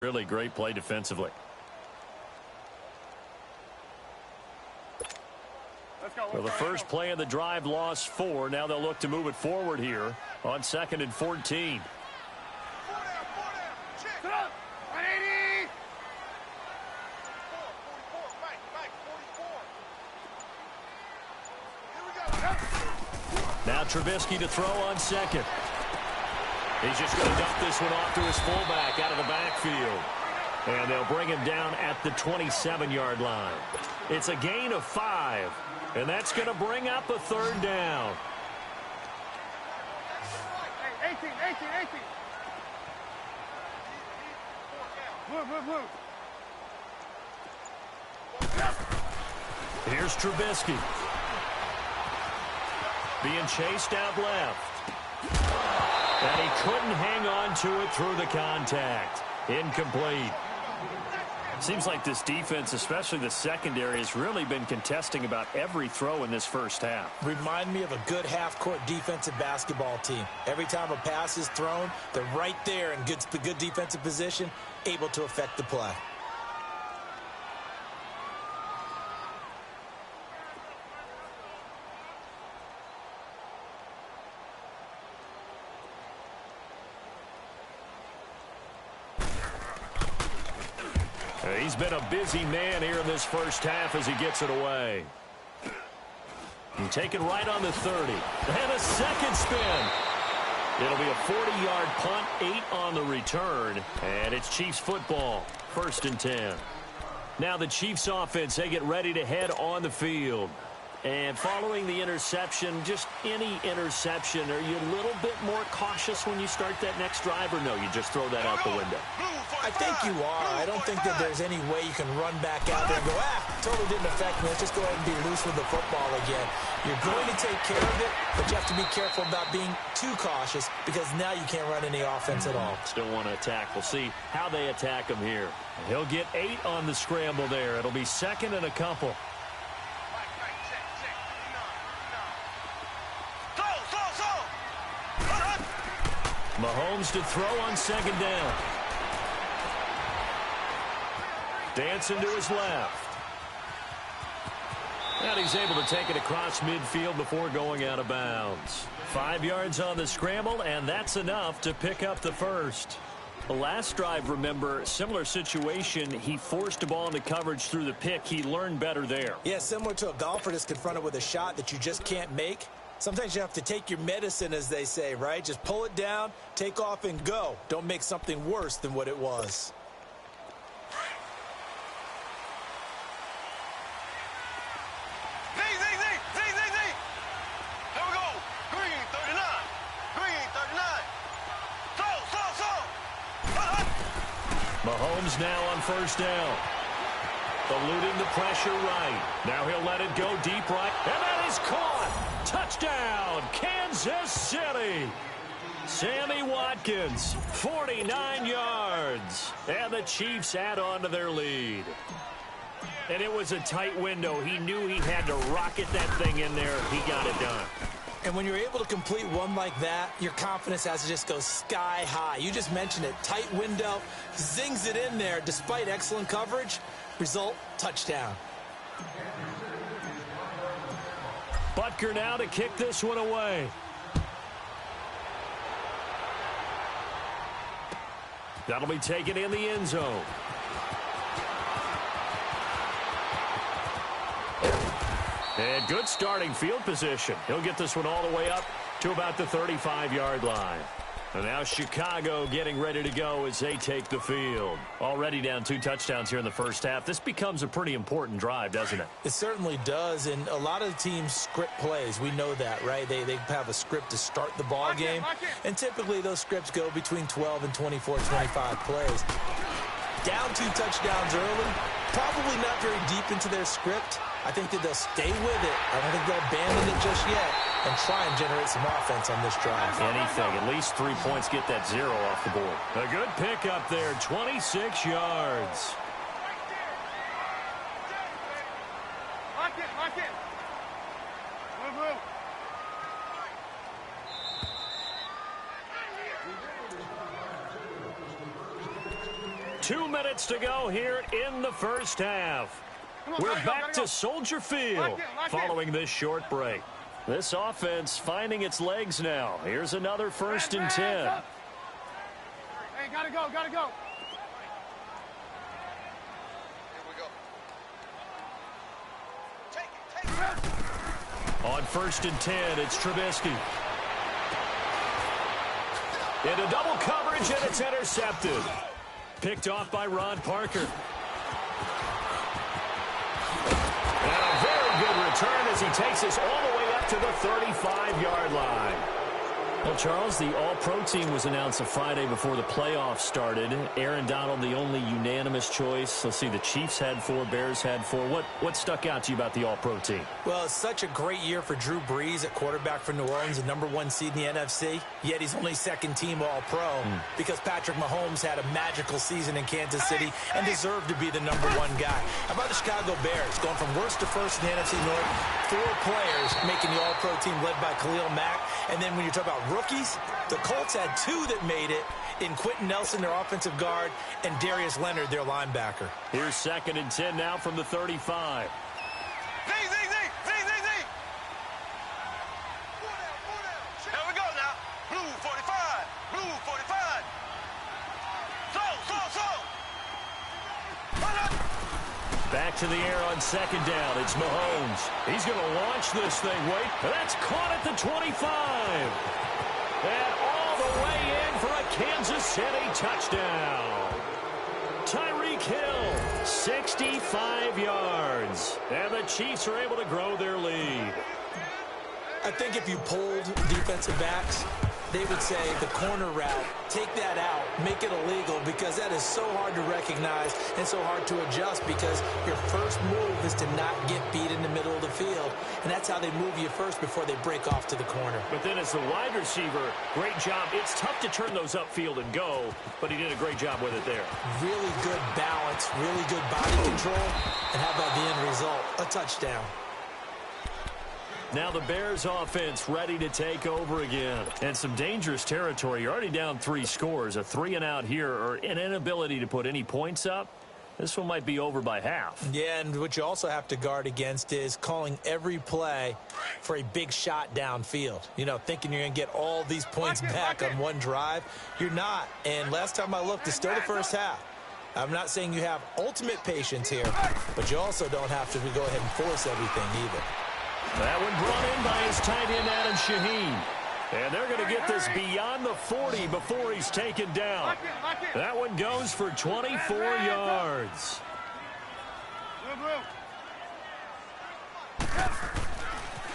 Really great play defensively. Well, the first play of the drive lost 4. Now they'll look to move it forward here on 2nd and 14. Now Trubisky to throw on 2nd. He's just going to dump this one off to his fullback out of the backfield. And they'll bring him down at the 27-yard line. It's a gain of 5. And that's going to bring up a 3rd down. 18. Move. Here's Trubisky. Being chased out left. And he couldn't hang on to it through the contact. Incomplete. Seems like this defense, especially the secondary, has really been contesting about every throw in this first half. Remind me of a good half-court defensive basketball team. Every time a pass is thrown, they're right there in good defensive position, able to affect the play. He's been a busy man here in this first half as he gets it away. And taken right on the 30. And a second spin. It'll be a 40-yard punt, 8 on the return. And it's Chiefs football, 1st and 10. Now the Chiefs offense, they get ready to head on the field. And following the interception, just any interception, are you a little bit more cautious when you start that next drive, or no, you just throw that out the window? I think you are. I don't think that there's any way you can run back out there and go, totally didn't affect me. Let's just go ahead and be loose with the football again. You're going to take care of it, but you have to be careful about being too cautious because now you can't run any offense at all. Still want to attack. We'll see how they attack him here. He'll get 8 on the scramble there. It'll be 2nd and a couple. Mahomes to throw on 2nd down. Dancing to his left. And he's able to take it across midfield before going out of bounds. 5 yards on the scramble, and that's enough to pick up the first. The last drive, remember, similar situation. He forced a ball into coverage through the pick. He learned better there. Yeah, similar to a golfer that's confronted with a shot that you just can't make. Sometimes you have to take your medicine, as they say, right? Just pull it down, take off, and go. Don't make something worse than what it was. Here we go. Green, 39. Green, 39. Mahomes now on 1st down. Eluding the pressure right. Now he'll let it go deep right. And that is caught. Touchdown, Kansas City. Sammy Watkins, 49 yards. And the Chiefs add on to their lead. And it was a tight window. He knew he had to rocket that thing in there. He got it done. And when you're able to complete one like that, your confidence has to just go sky high. You just mentioned it. Tight window, zings it in there despite excellent coverage. Result, touchdown. Butker now to kick this one away. That'll be taken in the end zone. And good starting field position. He'll get this one all the way up to about the 35-yard line. And now Chicago getting ready to go as they take the field. Already down 2 touchdowns here in the first half. This becomes a pretty important drive, doesn't it? It certainly does, and a lot of teams script plays. We know that, right? They have a script to start the ball game, and typically those scripts go between 12 and 24, 25 plays. Down 2 touchdowns early, probably not very deep into their script. I think that they'll stay with it. I don't think they'll abandon it just yet and try and generate some offense on this drive. Anything. At least 3 points, get that 0 off the board. A good pickup there, 26 yards. Lock it. Move. 2 2 minutes to go here in the first half. We're back to Soldier Field following this short break. This offense finding its legs now. Here's another 1st and 10. Hey, gotta go, gotta go. Here we go. Take it. On 1st and 10, it's Trubisky. Into double coverage, and it's intercepted. Picked off by Ron Parker. And a very good return as he takes us all the way up to the 35-yard line. Well, Charles, the All-Pro team was announced a Friday before the playoffs started. Aaron Donald, the only unanimous choice. Let's see, the Chiefs had 4, Bears had 4. What stuck out to you about the All-Pro team? Well, it's such a great year for Drew Brees at quarterback for New Orleans, the #1 seed in the NFC. Yet he's only 2nd team All-Pro because Patrick Mahomes had a magical season in Kansas City and deserved to be the #1 guy. How about the Chicago Bears going from worst to first in the NFC North? 4 players making the All-Pro team led by Khalil Mack. And then when you talk about rookies, the Colts had 2 that made it in Quentin Nelson, their offensive guard, and Darius Leonard, their linebacker. Here's 2nd and 10 now from the 35. Z. Here we go now. Blue 45. Blue 45. Slow. Back to the air on 2nd down. It's Mahomes. He's going to launch this thing. Wait, that's caught at the 25. And all the way in for a Kansas City touchdown. Tyreek Hill, 65 yards. And the Chiefs are able to grow their lead. I think if you polled defensive backs, they would say the corner route, take that out, make it illegal, because that is so hard to recognize and so hard to adjust, because your first move is to not get beat in the middle of the field. And that's how they move you first before they break off to the corner. But then as the wide receiver, great job. It's tough to turn those upfield and go, but he did a great job with it there. Really good balance, really good body control. And how about the end result? A touchdown. Now the Bears offense ready to take over again. And some dangerous territory. You're already down 3 scores. A 3-and-out here, or an inability to put any points up. This one might be over by half. Yeah, and what you also have to guard against is calling every play for a big shot downfield. You know, thinking you're going to get all these points back on one drive. You're not. And last time I looked, it's still the first half. I'm not saying you have ultimate patience here, but you also don't have to go ahead and force everything either. That one brought in by his tight end, Adam Shaheen. And they're going to get this beyond the 40 before he's taken down. That one goes for 24 yards.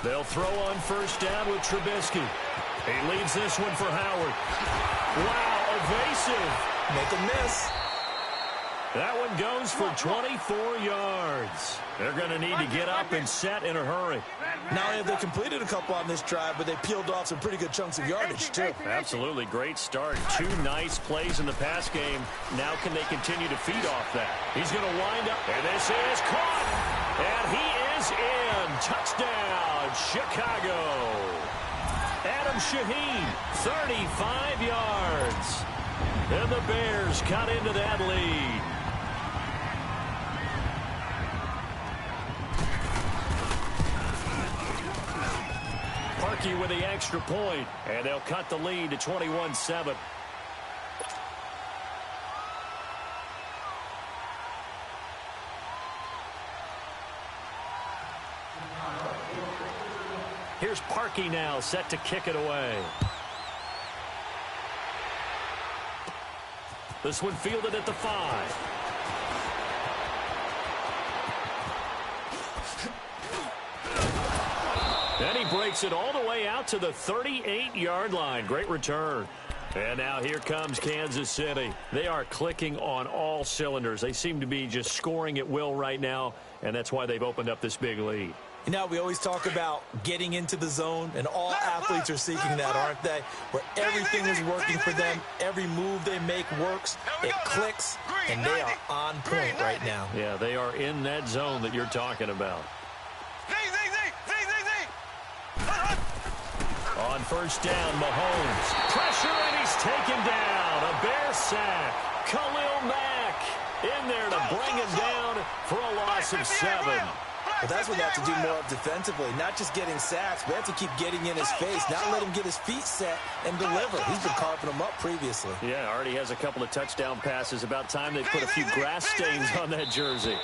They'll throw on 1st down with Trubisky. He leads this one for Howard. Wow, evasive. Make a miss. That one goes for 24 yards. They're going to need to get up and set in a hurry. Not only have they completed a couple on this drive, but they peeled off some pretty good chunks of yardage, too. Absolutely. Great start. 2 nice plays in the pass game. Now can they continue to feed off that? He's going to wind up. And this is caught. And he is in. Touchdown, Chicago. Adam Shaheen, 35 yards. And the Bears cut into that lead. Parkey with the extra point, and they'll cut the lead to 21-7. Here's Parkey now, set to kick it away. This one fielded at the 5. And he breaks it all the way out to the 38-yard line. Great return. And now here comes Kansas City. They are clicking on all cylinders. They seem to be just scoring at will right now, and that's why they've opened up this big lead. You know, we always talk about getting into the zone, and all athletes are seeking that, aren't they? Where everything is working for them, every move they make works, it clicks, and they are on point right now. Yeah, they are in that zone that you're talking about. On 1st down, Mahomes. Pressure, and he's taken down. A Bear sack. Khalil Mack. in there to bring him down for a loss of 7. Well, that's what they have to do more of defensively, not just getting sacks, but they have to keep getting in his face, not let him get his feet set and deliver. He's been carving them up previously. Yeah, already has a couple of touchdown passes. About time they put a few grass stains on that jersey.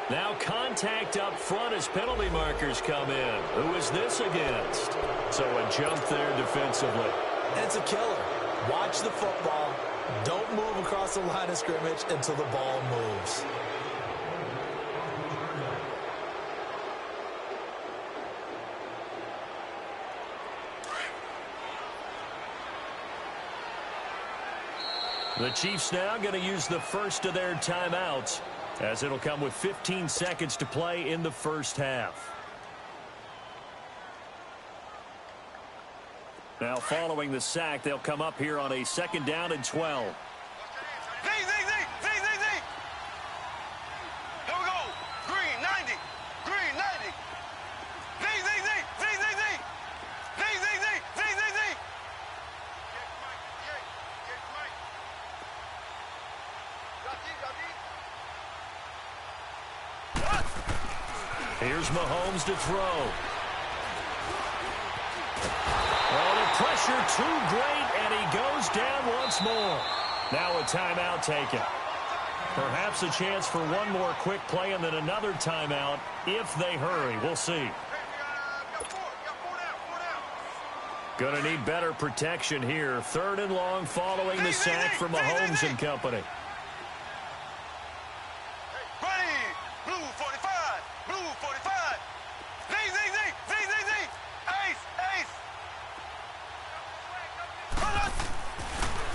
Now contact up front as penalty markers come in. Who is this against? So a jump there defensively. And it's a killer. Watch the football. Don't move across the line of scrimmage until the ball moves. The Chiefs now going to use the first of their timeouts, as it'll come with 15 seconds to play in the first half. Now following the sack, they'll come up here on a 2nd down and 12. Here we go. Green 90. Green 90. Z. Here's Mahomes to throw. Oh, the pressure too great, and he goes down once more. Now a timeout taken. Perhaps a chance for one more quick play and then another timeout if they hurry. We'll see. Going to need better protection here. 3rd and long following the sack from Mahomes and company.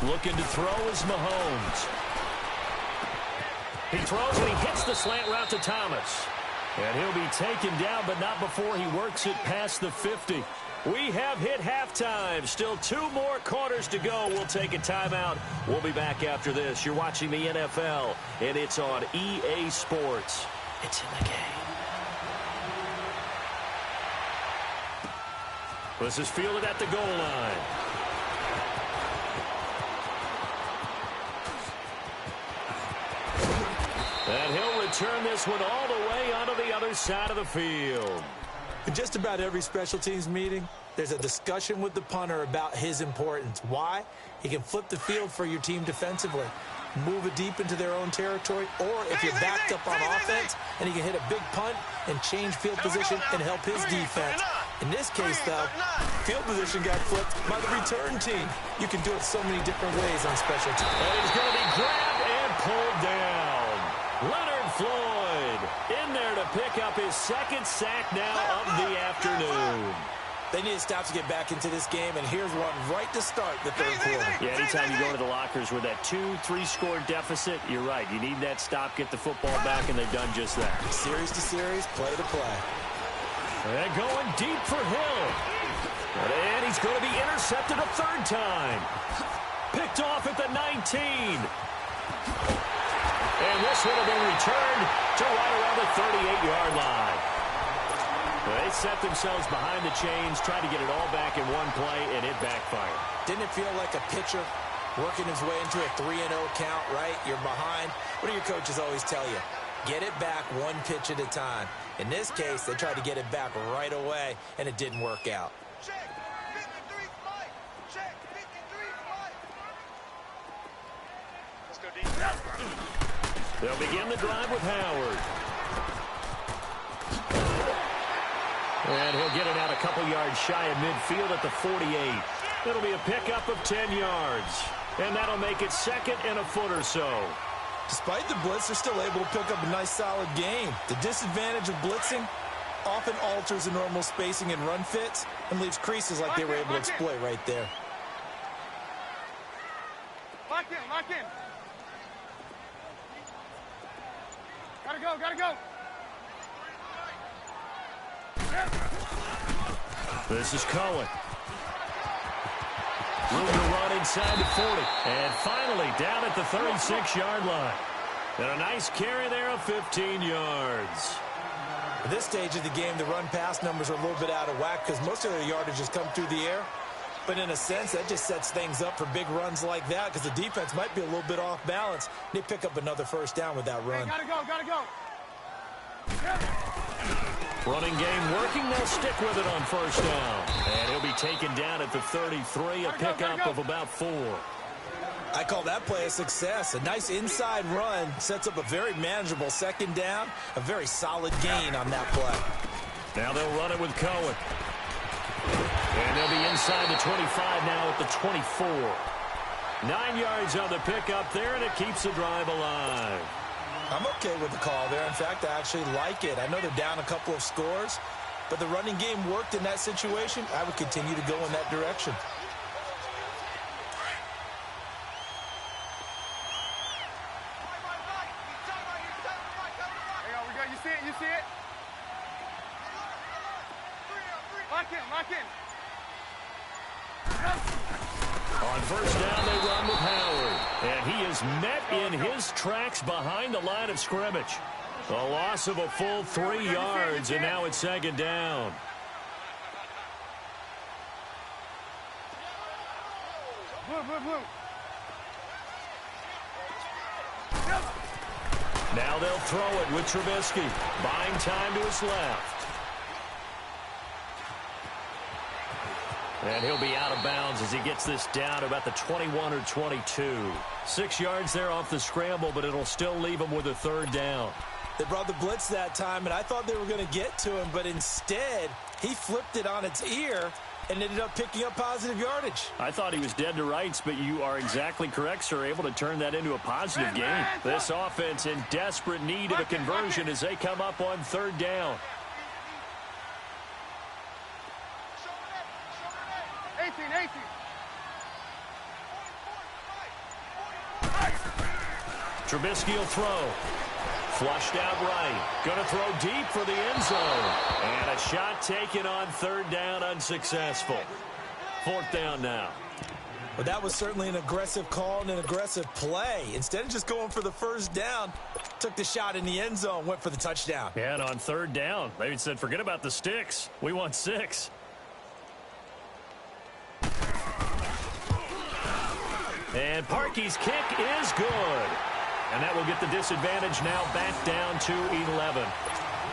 Looking to throw is Mahomes. He throws and he hits the slant route to Thomas. And he'll be taken down, but not before he works it past the 50. We have hit halftime. Still 2 more quarters to go. We'll take a timeout. We'll be back after this. You're watching the NFL, and it's on EA Sports. It's in the game. This is fielded at the goal line. And he'll return this one all the way onto the other side of the field. In just about every special teams meeting, there's a discussion with the punter about his importance. Why? He can flip the field for your team defensively, move it deep into their own territory, or if you're backed up on offense, and he can hit a big punt and change field position and help his defense. In this case, though, field position got flipped by the return team. You can do it so many different ways on special teams. And he's going to be grabbed and pulled down. Leonard Floyd in there to pick up his 2nd sack now of the afternoon. They need to stop to get back into this game, and here's one right to start the 3rd quarter. Yeah, anytime you go to the lockers with that 2-3 score deficit, you're right. You need that stop, get the football back, and they've done just that. Series to series, play to play. And going deep for Hill. And he's going to be intercepted a 3rd time. Picked off at the 19. And this one will be returned to right around the 38-yard line. They set themselves behind the chains, tried to get it all back in one play, and it backfired. Didn't it feel like a pitcher working his way into a 3-0 count, right? You're behind. What do your coaches always tell you? Get it back one pitch at a time. In this case, they tried to get it back right away, and it didn't work out. Check. 53 flight. Check. 53 flight. Let's go deep. They'll begin the drive with Howard. And he'll get it out a couple yards shy of midfield at the 48. It'll be a pickup of 10 yards. And that'll make it 2nd and a foot or so. Despite the blitz, they're still able to pick up a nice, solid gain. The disadvantage of blitzing often alters the normal spacing and run fits and leaves creases like they were able to exploit right there. Lock in. Gotta go. This is Cohen. Room to run inside the 40. And finally down at the 36-yard line. And a nice carry there of 15 yards. At this stage of the game, the run-pass numbers are a little bit out of whack because most of their yardage has come through the air. But in a sense, that just sets things up for big runs like that because the defense might be a little bit off balance. They pick up another first down with that run. Hey, gotta go. Running game working. They'll stick with it on first down. And he'll be taken down at the 33, a pickup of about 4. I call that play a success. A nice inside run sets up a very manageable second down, a very solid gain on that play. Now they'll run it with Cohen. And they'll be inside the 25 now at the 24. 9 yards on the pickup there, and it keeps the drive alive. I'm okay with the call there. In fact, I actually like it. I know they're down a couple of scores, but the running game worked in that situation. I would continue to go in that direction. You see it? Lock in. On first down, they run with Howard. And he is met in his tracks behind the line of scrimmage. A loss of a full 3 yards, and now it's second down. Blue. Now they'll throw it with Trubisky. Buying time to his left. And he'll be out of bounds as he gets this down about the 21 or 22. 6 yards there off the scramble, but it'll still leave him with a third down. They brought the blitz that time, and I thought they were going to get to him, but instead he flipped it on its ear and ended up picking up positive yardage. I thought he was dead to rights, but you are exactly correct, sir. Able to turn that into a positive gain. This offense in desperate need of a conversion as they come up on third down. 18. Trubisky will throw. Flushed out right. Going to throw deep for the end zone. And a shot taken on third down, unsuccessful. Fourth down now. Well, that was certainly an aggressive call and an aggressive play. Instead of just going for the first down, took the shot in the end zone, went for the touchdown. Yeah, and on third down, they said, forget about the sticks. We want 6. And Parkey's kick is good. And that will get the disadvantage now back down to 11.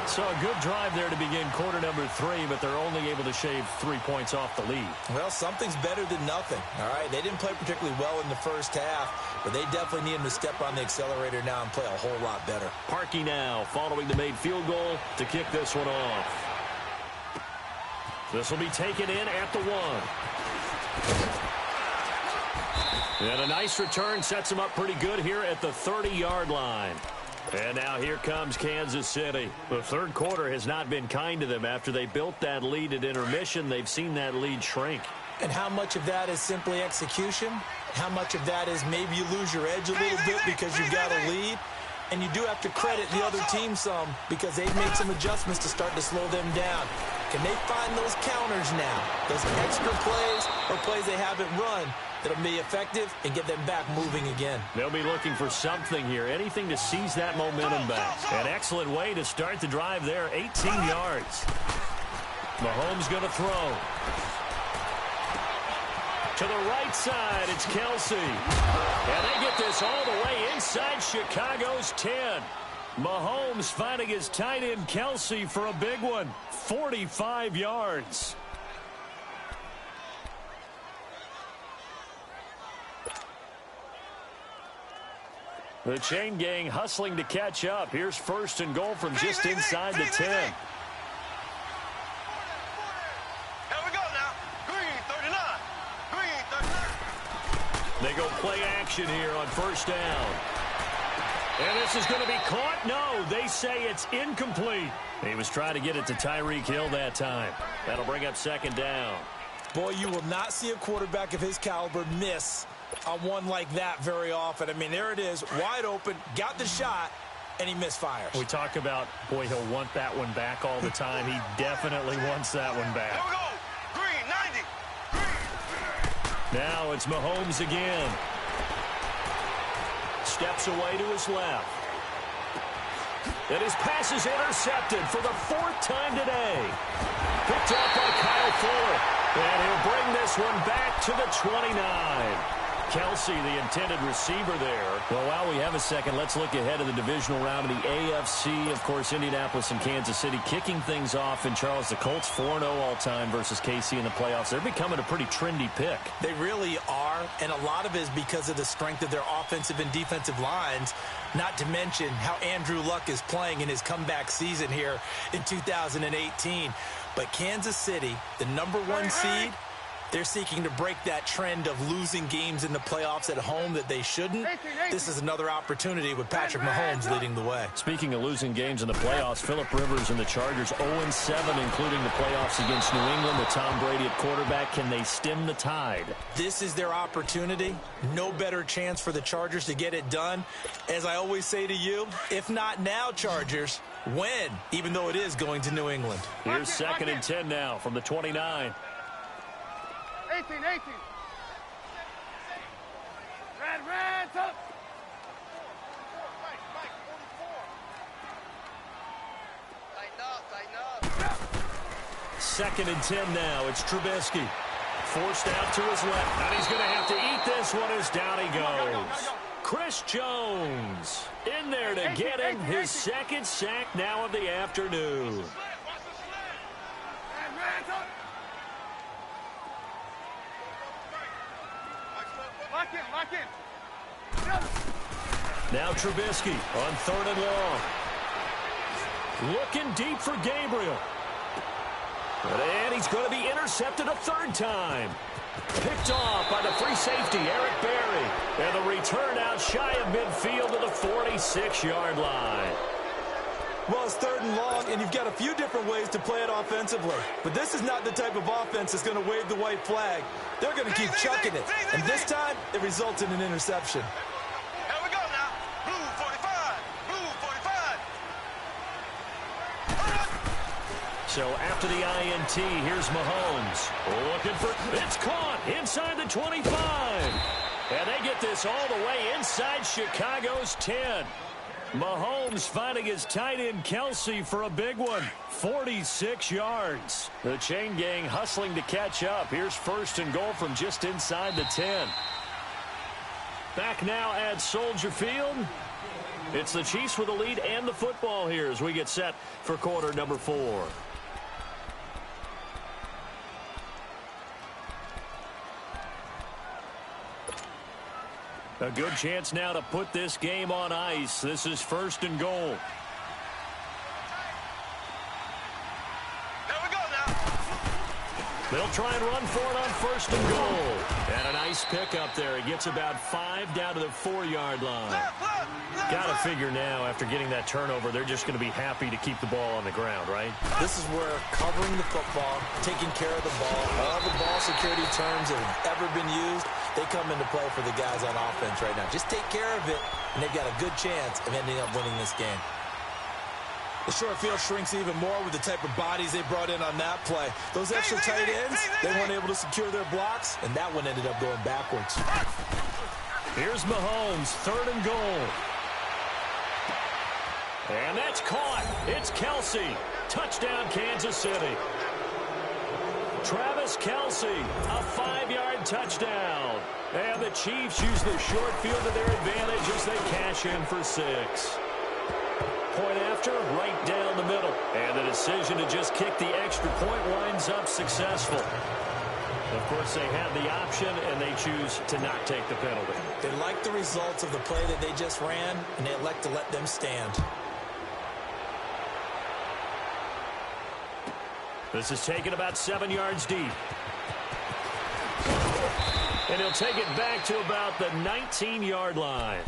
So a good drive there to begin quarter number 3, but they're only able to shave 3 points off the lead. Well, something's better than nothing. All right, they didn't play particularly well in the first half, but they definitely need him to step on the accelerator now and play a whole lot better. Parkey now following the made field goal to kick this one off. This will be taken in at the 1. And a nice return sets them up pretty good here at the 30-yard line. And now here comes Kansas City. The third quarter has not been kind to them. After they built that lead at intermission, they've seen that lead shrink. And how much of that is simply execution? How much of that is maybe you lose your edge a little bit because you've got a lead? And you do have to credit the other team some because they've made some adjustments to start to slow them down. Can they find those counters now? Those extra plays or plays they haven't run that'll be effective and get them back moving again. They'll be looking for something here, anything to seize that momentum back. An excellent way to start the drive there, 18 yards. Mahomes going to throw. To the right side, it's Kelsey. And they get this all the way inside Chicago's 10. Mahomes finding his tight end Kelsey for a big one, 45 yards. The chain gang hustling to catch up. Here's first and goal from just inside the 10. Here we go now. Green 39. Green 39. They go play action here on first down. And this is going to be caught. No, they say it's incomplete. He was trying to get it to Tyreek Hill that time. That'll bring up second down. Boy, you will not see a quarterback of his caliber miss on one like that very often. I mean, there it is, wide open, got the shot, and he misfires. We talk about, boy, he'll want that one back all the time. He definitely wants that one back. Here we go. Green 90. Green. Now it's Mahomes again. Steps away to his left. And his pass is intercepted for the 4th time today. Picked up by Kyle Fuller. And he'll bring this one back to the 29. Kelsey, the intended receiver there. Well, while we have a second, let's look ahead of the divisional round of the AFC. Of course, Indianapolis and Kansas City kicking things off. And, Charles, the Colts 4-0 all-time versus KC in the playoffs. They're becoming a pretty trendy pick. They really are, and a lot of it is because of the strength of their offensive and defensive lines, not to mention how Andrew Luck is playing in his comeback season here in 2018. But Kansas City, the #1 seed, they're seeking to break that trend of losing games in the playoffs at home that they shouldn't. This is another opportunity with Patrick Mahomes leading the way. Speaking of losing games in the playoffs, Phillip Rivers and the Chargers 0-7, including the playoffs against New England with Tom Brady at quarterback. Can they stem the tide? This is their opportunity. No better chance for the Chargers to get it done. As I always say to you, if not now, Chargers, when? Even though it is going to New England. Here's 2nd and 10 now from the 29. 18. Red, up. Tighten up. 2nd and 10 now. It's Trubisky. Forced out to his left. And he's going to have to eat this one as down he goes. Chris Jones in there to get him. His 2nd sack now of the afternoon. Lock in. Now Trubisky on 3rd and long. Looking deep for Gabriel. And he's going to be intercepted a 3rd time. Picked off by the free safety, Eric Berry. And the return out shy of midfield to the 46-yard line. Well, it's 3rd and long, and you've got a few different ways to play it offensively. But this is not the type of offense that's going to wave the white flag. They're going to keep chucking it. And this time, it results in an interception. Here we go now. Blue 45. So after the INT, here's Mahomes. Looking for, it's caught inside the 25. And they get this all the way inside Chicago's 10. Mahomes finding his tight end Kelsey for a big one. 46 yards. The chain gang hustling to catch up. Here's 1st and goal from just inside the 10. Back now at Soldier Field. It's the Chiefs with the lead and the football here as we get set for quarter number 4. A good chance now to put this game on ice. This is 1st and goal. Here we go now. They'll try and run for it on 1st and goal. And a nice pickup there. He gets about 5 down to the 4-yard line. Got to figure now, after getting that turnover, they're just going to be happy to keep the ball on the ground, right? This is where covering the football, taking care of the ball, all the ball security terms that have ever been used, they come into play for the guys on offense right now. Just take care of it, and they've got a good chance of ending up winning this game. The short field shrinks even more with the type of bodies they brought in on that play. Those extra tight ends, they weren't able to secure their blocks, and that one ended up going backwards. Here's Mahomes, 3rd and goal. And that's caught. It's Kelsey. Touchdown, Kansas City. Travis Kelsey, a 5-yard touchdown. And the Chiefs use the short field to their advantage as they cash in for 6. Point after, right down the middle. And the decision to just kick the extra point winds up successful. Of course, they have the option, and they choose to not take the penalty. They like the results of the play that they just ran, and they elect to let them stand. This is taken about 7 yards deep. And he'll take it back to about the 19-yard line.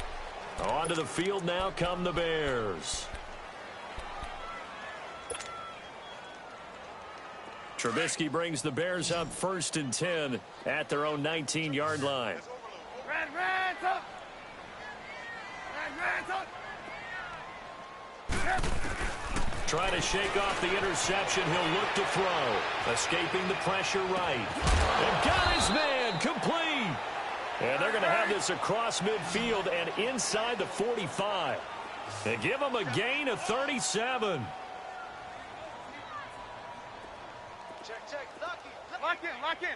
Onto the field now come the Bears. Trubisky brings the Bears up 1st and 10 at their own 19-yard line. Red, up. Red, up. Trying to shake off the interception. He'll look to throw. Escaping the pressure right. And got his man complete. And they're going to have this across midfield and inside the 45. They give him a gain of 37. Check. Lock in, lock in.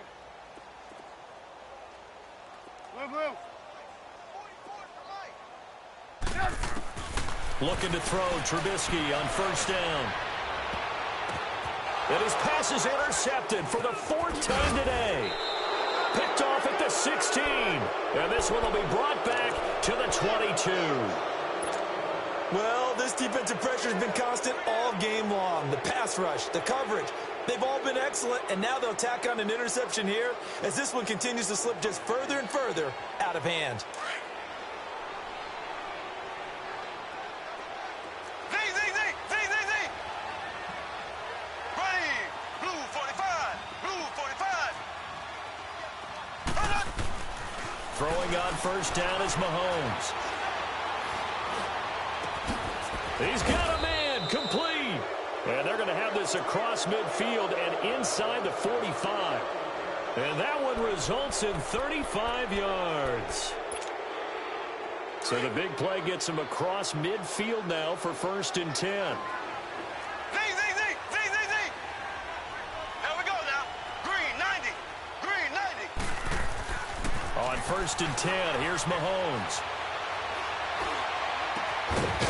Blue. Looking to throw Trubisky on first down. And his pass is intercepted for the fourth time today. Picked off at the 16. And this one will be brought back to the 22. Well, this defensive pressure has been constant all game long. The pass rush, the coverage, they've all been excellent, and now they'll tack on an interception here as this one continues to slip just further and further out of hand. Z. Ready. Blue 45. Blue 45. Throwing on first down is Mahomes. He's got a man, complete. And they're going to have this across midfield and inside the 45. And that one results in 35 yards. So the big play gets him across midfield now for first and 10. Z. Here we go now. Green 90. On first and 10, here's Mahomes.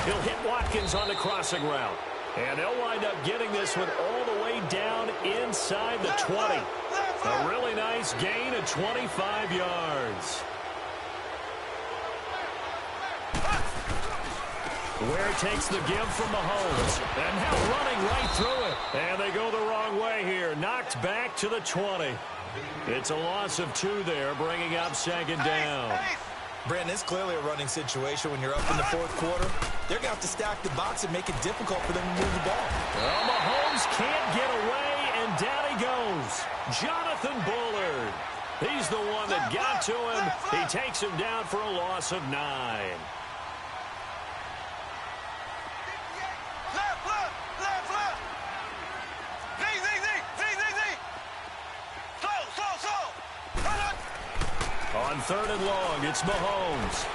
He'll hit Watkins on the crossing route. And they'll wind up getting this one all the way down inside the 20. A really nice gain of 25 yards. Ware takes the give from Mahomes. And now running right through it. And they go the wrong way here. Knocked back to the 20. It's a loss of 2 there, bringing up second down. Brandon, it's clearly a running situation when you're up in the fourth quarter. They're going to have to stack the box and make it difficult for them to move the ball. Well, Mahomes can't get away, and down he goes. Jonathan Bullard. He's the one that got to him. He takes him down for a loss of 9. Left. Slow. On third and long, it's Mahomes.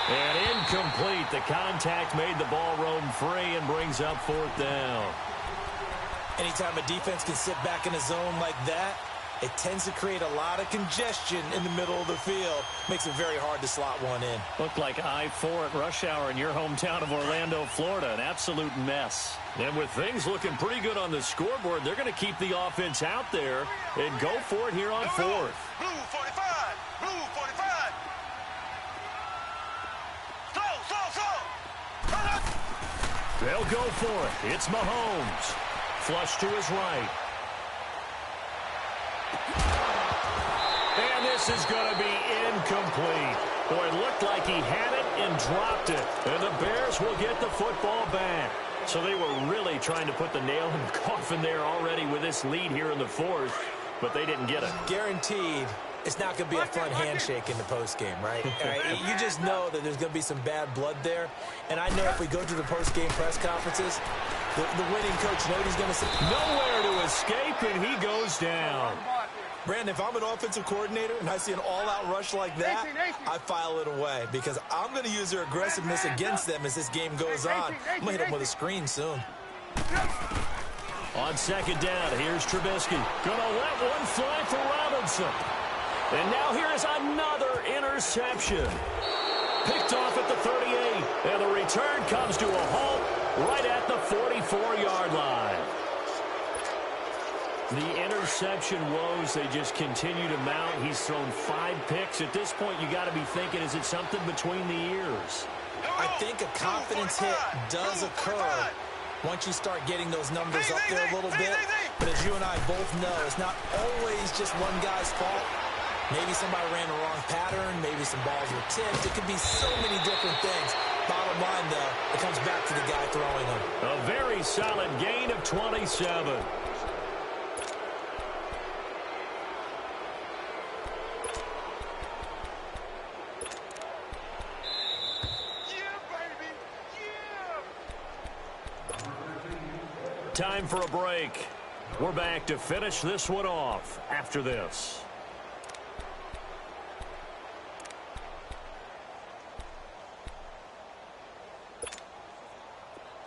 And incomplete. The contact made the ball roam free and brings up fourth down. Anytime a defense can sit back in a zone like that, it tends to create a lot of congestion in the middle of the field. Makes it very hard to slot one in. Looked like I-4 at rush hour in your hometown of Orlando, Florida. An absolute mess. And with things looking pretty good on the scoreboard, they're going to keep the offense out there and go for it here on fourth. Blue 45. Slow. They'll go for it. It's Mahomes. Flush to his right. And this is going to be incomplete. Boy, it looked like he had it and dropped it. And the Bears will get the football back. So they were really trying to put the nail in the coffin there already with this lead here in the fourth, but they didn't get it. Guaranteed, it's not going to be a fun handshake in the postgame, right? You just know that there's going to be some bad blood there. And I know if we go to the postgame press conferences, the winning coach knows he's going to say, nowhere to escape, and he goes down. Brandon, if I'm an offensive coordinator and I see an all-out rush like that, I file it away because I'm going to use their aggressiveness against them as this game goes on. I'm going to hit them with a screen soon. On second down, here's Trubisky. Going to let one fly for Robinson. And now here is another interception. Picked off at the 38. And the return comes to a halt right at the 44-yard line. The interception woes, they just continue to mount. He's thrown 5 picks. At this point, you got to be thinking, is it something between the ears? I think a confidence hit does occur once you start getting those numbers up there a little bit. But as you and I both know, it's not always just one guy's fault. Maybe somebody ran the wrong pattern. Maybe some balls were tipped. It could be so many different things. Bottom line, though, it comes back to the guy throwing them. A very solid gain of 27. Time for a break. We're back to finish this one off after this.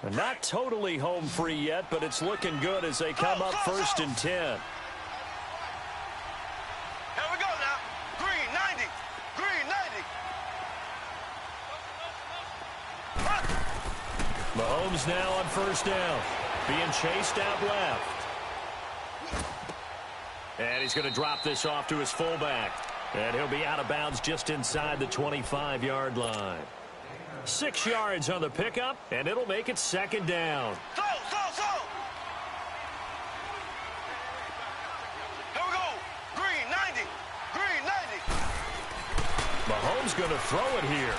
Not totally home free yet, but it's looking good as they come up 1st and 10. Here we go now. Green 90. Green 90. Mahomes now on 1st down. Being chased out left. And he's going to drop this off to his fullback. And he'll be out of bounds just inside the 25-yard line. 6 yards on the pickup, and it'll make it 2nd down. Throw. Here we go. Green 90. Green 90. Mahomes going to throw it here.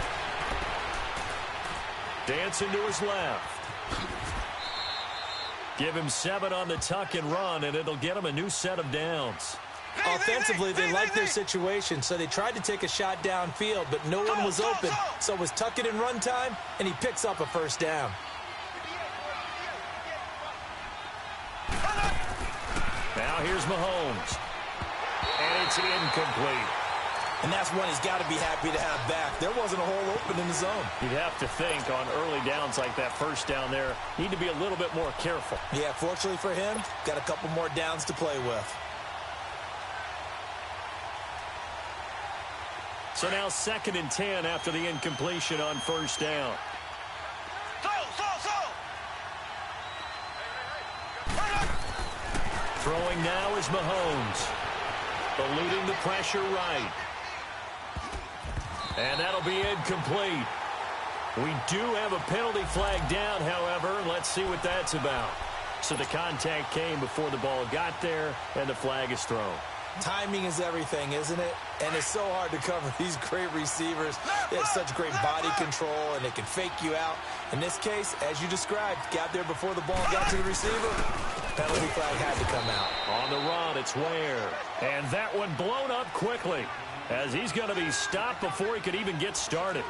Dancing to his left. Give him 7 on the tuck and run, and it'll get him a new set of downs. Offensively, they liked their situation, so they tried to take a shot downfield, but no one was open. So it was tuck it and run time, and he picks up a 1st down. Now here's Mahomes. And it's incomplete. And that's one he's got to be happy to have back. There wasn't a hole open in the zone. You'd have to think on early downs like that 1st down there, need to be a little bit more careful. Yeah, fortunately for him, got a couple more downs to play with. So now 2nd and 10 after the incompletion on 1st down. Throwing now is Mahomes. Eluding the pressure right. And that'll be incomplete. We do have a penalty flag down, however. Let's see what that's about. So the contact came before the ball got there, and the flag is thrown. Timing is everything, isn't it? And it's so hard to cover these great receivers. They have such great body control, and they can fake you out. In this case, as you described, got there before the ball got to the receiver. Penalty flag had to come out. On the run, it's Ware. And that one blown up quickly, as he's going to be stopped before he could even get started.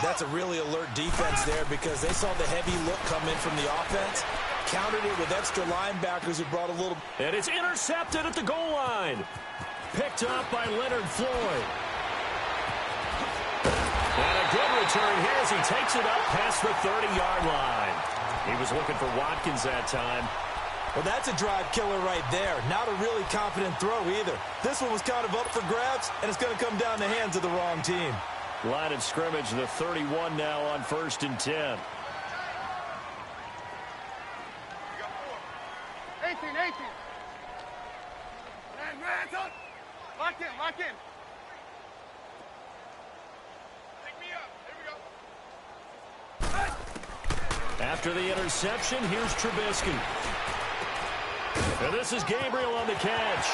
That's a really alert defense there because they saw the heavy look come in from the offense, countered it with extra linebackers who brought a little. And it's intercepted at the goal line. Picked up by Leonard Floyd. And a good return here as he takes it up past the 30-yard line. He was looking for Watkins that time. Well, that's a drive killer right there. Not a really confident throw either. This one was kind of up for grabs, and it's going to come down the hands of the wrong team. Line of scrimmage, the 31 now on 1st and 10. 18. Hands up. Lock in. Pick me up. Here we go. After the interception, here's Trubisky. And this is Gabriel on the catch.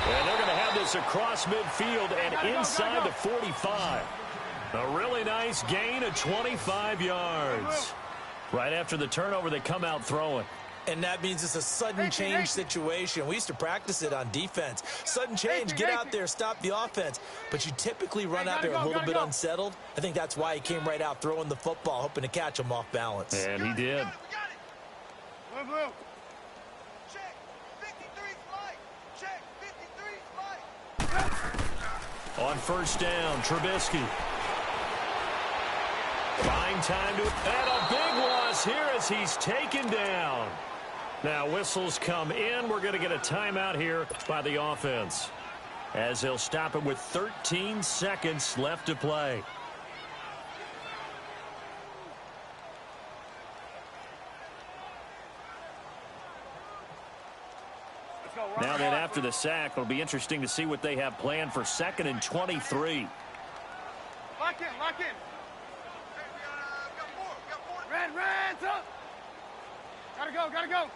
And they're going to have this across midfield and inside the 45. A really nice gain of 25 yards. Right after the turnover, they come out throwing. And that means it's a sudden change situation. We used to practice it on defense. Sudden change, get out there, stop the offense. But you typically run out there a little bit unsettled. I think that's why he came right out throwing the football, hoping to catch him off balance. And he did. Blue. Check. 53 flight. Check. 53 flight. On 1st down, Trubisky. Buying time to... And a big loss here as he's taken down. Now whistles come in. We're going to get a timeout here by the offense, as they'll stop it with 13 seconds left to play. Now then, after the sack, it'll be interesting to see what they have planned for 2nd and 23. Lock in. Red, up. Gotta go.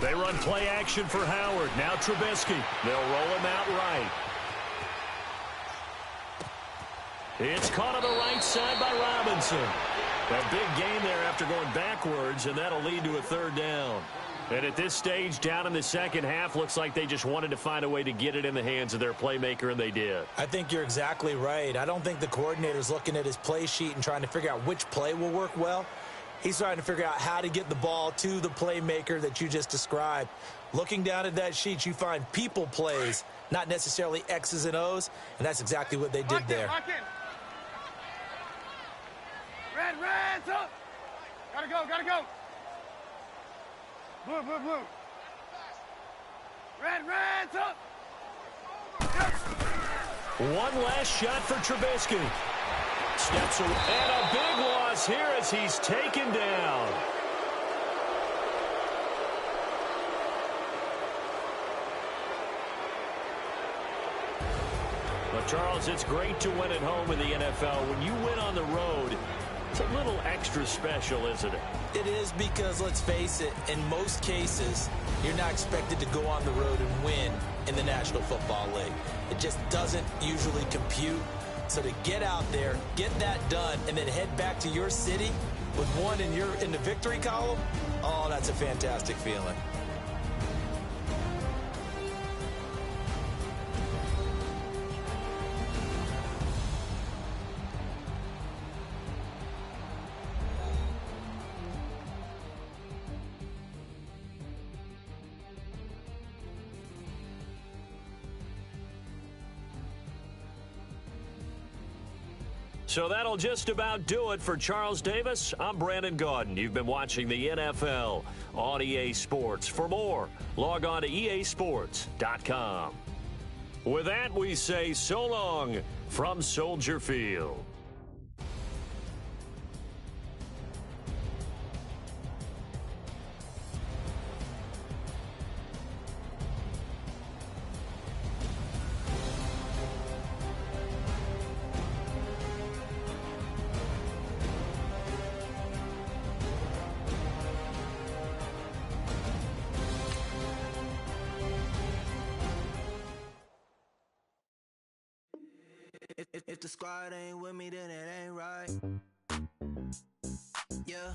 They run play action for Howard. Now Trubisky. They'll roll him out right. It's caught on the right side by Robinson. A big gain there after going backwards, and that'll lead to a 3rd down. And at this stage, down in the second half, looks like they just wanted to find a way to get it in the hands of their playmaker, and they did. I think you're exactly right. I don't think the coordinator's looking at his play sheet and trying to figure out which play will work well. He's trying to figure out how to get the ball to the playmaker that you just described. Looking down at that sheet, you find people plays, not necessarily X's and O's, and that's exactly what they did there. Lock in. Red's up. Gotta go, gotta go. Blue. Red's up. One last shot for Trubisky. Steps away, and a big loss here as he's taken down. Well, Charles, it's great to win at home in the NFL. When you win on the road, it's a little extra special, isn't it? It is because, let's face it, in most cases, you're not expected to go on the road and win in the National Football League. It just doesn't usually compute. So to get out there, get that done, and then head back to your city with one in the victory column, oh, that's a fantastic feeling. So that'll just about do it for Charles Davis. I'm Brandon Gaudin. You've been watching the NFL on EA Sports. For more, log on to easports.com. With that, we say so long from Soldier Field. If the squad ain't with me, then it ain't right. Yeah.